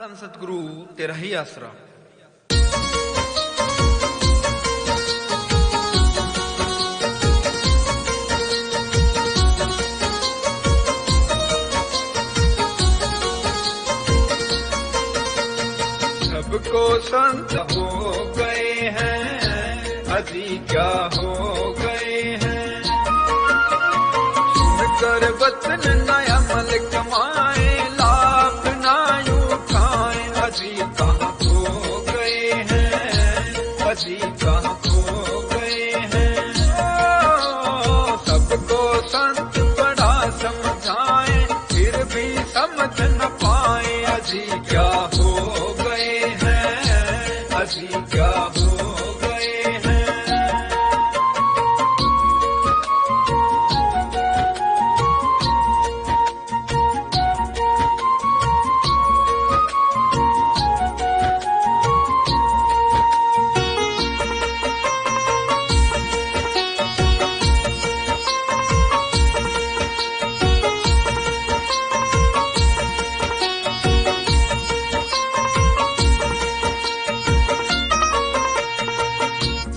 धन सतगुरु तेरा ही आसरा। सबको संत हो गए हैं, अजी क्या हो गए हैं। सुनकर वचन नया अमल कमाए, लाभ ना उठाए। अजी कहाँ खो गए हैं, अजी कहाँ खो गए हैं। सबको संत बड़ा समझाए, फिर भी समझ न पाए। अजी क्या हो गए हैं, अजी क्या हो गए हैं।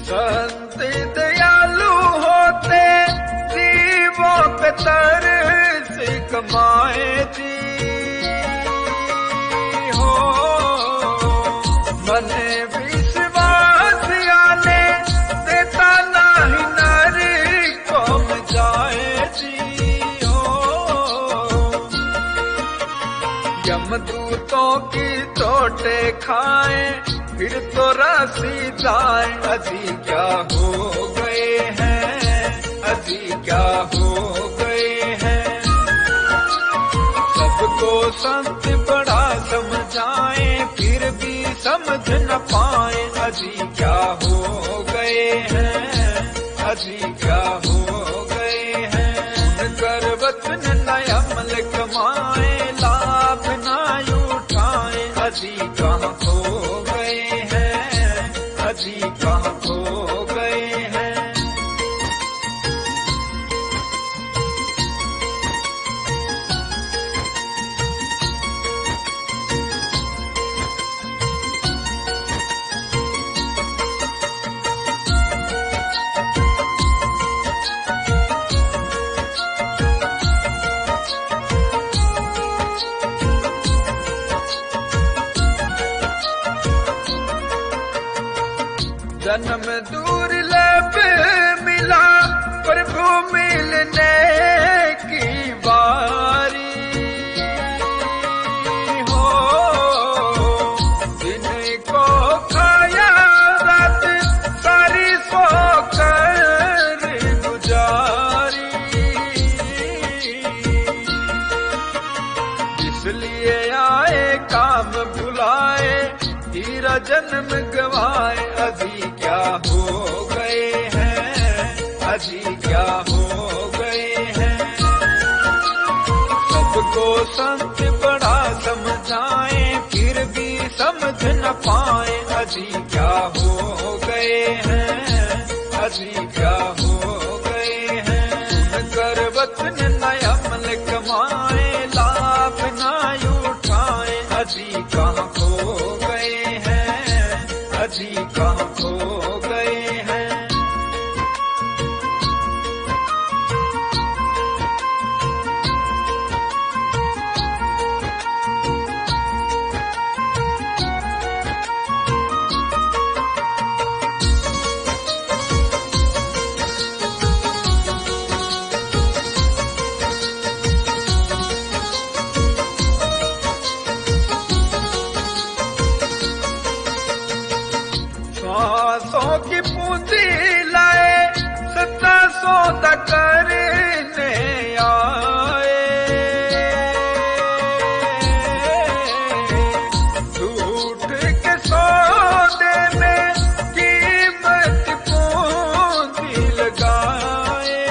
संत दयालु होते, जीवों पे तरस कमाए जी हो। मन विश्वास आने देता नहीं, नर कौम जाए जी हो। यमदूतों की चोटे खाए, फिर तो राशि जाए। अजी क्या हो गए हैं, अजी क्या हो गए हैं। सबको संत बड़ा समझाए, फिर भी समझ न पाए। अजी क्या हो गए हैं, अजी क्या हो गए हैं। सुनकर वचन नया अमल कमाए, लाभ ना उठाए। अजी कहाँ खो गए हैं, अजी कहाँ खो गए हैं। जन्म दुर्लभ मिला, प्रभु मिलने की बारी हो। दिन को खाया रात सारी सोकर गुजारी। इसलिए आए काम भुलाए, हीरा जन्म गवाए। अजी क्या हो गए हैं, अजी क्या हो गए हैं। सबको संत बड़ा समझाए, फिर भी समझ न पाए। अजी क्या हो गए हैं, अजी क्या हो गए हैं। सुनकर वचन नया अमल कमाए, लाभ ना उठाए। अजी कहाँ खो गए हैं, अजी कहाँ खो गए हैं। सांसों की पूंजी लाए, सच्चा सौदा करने आए। झूठ के सौदे में कीमत पूंजी लगाए।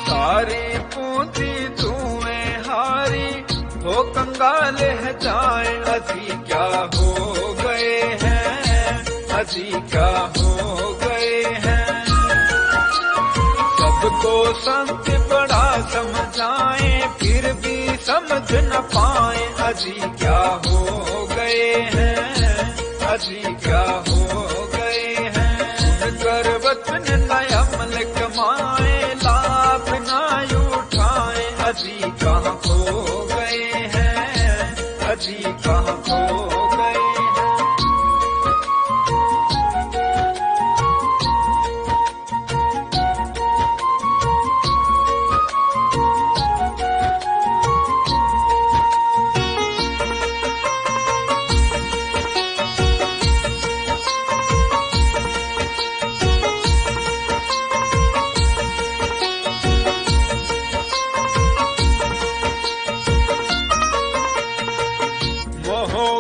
सारी पूंजी धुएं हारी, हो कंगाल है जाए। अजी क्या हो गए हैं, अजी क्या हो गए हैं। सबको संत बड़ा समझाए, फिर भी समझ समझ न पाए, अजी क्या हो गए हैं, अजी क्या हो गए हैं। सुनकर वचन न अमल कमाए, लाभ न उठाए, अजी कहाँ खो गए हैं, अजी कहाँ खो गए हैं।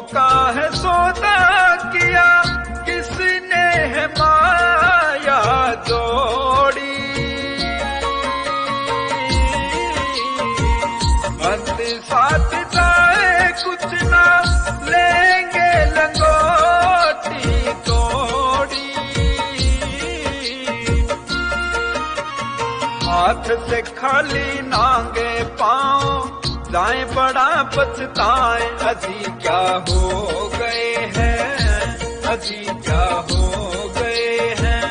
का है सौदा किया किसने है माया जोड़ी, अंत साथ जाए कुछ ना लेंगे लंगोटी तोड़ी। हाथ से खाली नांगे पाँव जाए बड़ा पछताए, अजी क्या हो गए हैं, अजी क्या हो गए हैं।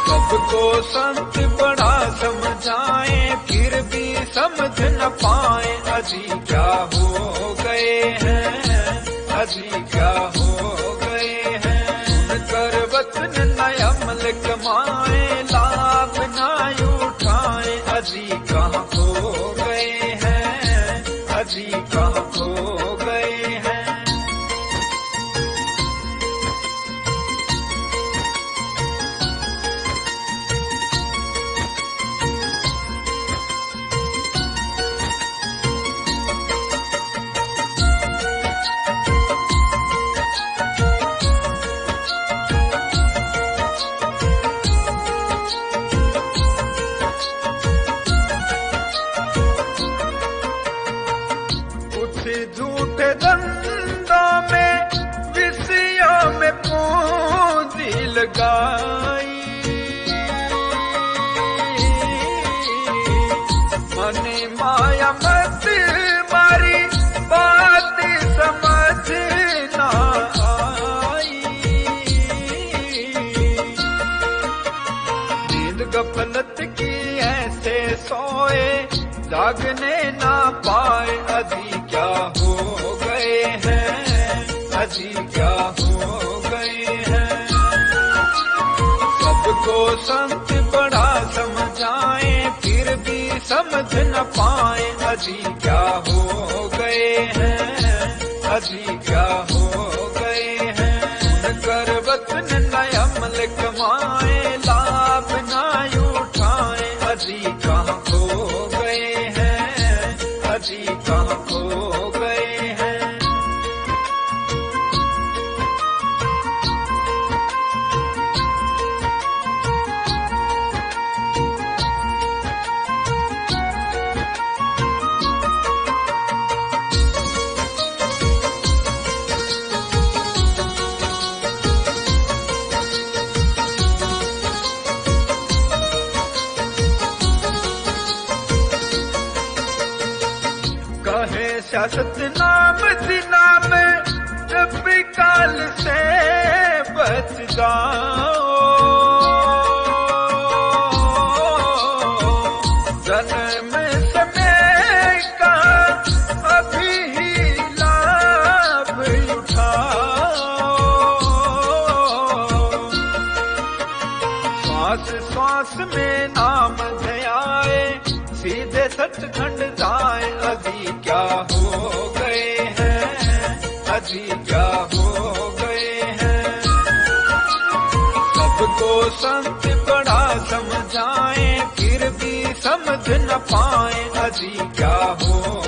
सबको संत बड़ा समझाए फिर भी समझ न पाए, अजी क्या हो गए हैं, अजी क्या हो गए हैं। सुनकर वचन न अमल कमाए, लाभ न उठाए, अजी कहाँ खो गए हैं, अजी कहाँ खो गए हैं। झूठे धंधों में विषयों में पूंजी लगाई, मने माया मत मारी बात समझ ना आई। नींद गफलत की ऐसे सोए जागने ना पाए, अजी क्या हो गए हैं, अजी क्या हो गए हैं। सबको संत बड़ा समझाए फिर भी समझ न पाए, अजी क्या हो गए हैं, अजी क्या हो गए हैं। सुनकर वचन न अमल कमाए, लाभ न उठाए, अजी कहाँ खो गए हैं, अजी कहाँ खो गए हैं। कहे शासत नाम दिना में जब काल से बच जाओ, जन्म समय का अभी ही लाभ उठाओ। श्वास श्वास में नाम ध्याए, सीधे सचखंड जाए, अजी क्या हो गए हैं, अजी क्या हो गए हैं। सबको संत बड़ा समझाए फिर भी समझ न पाए, अजी क्या हो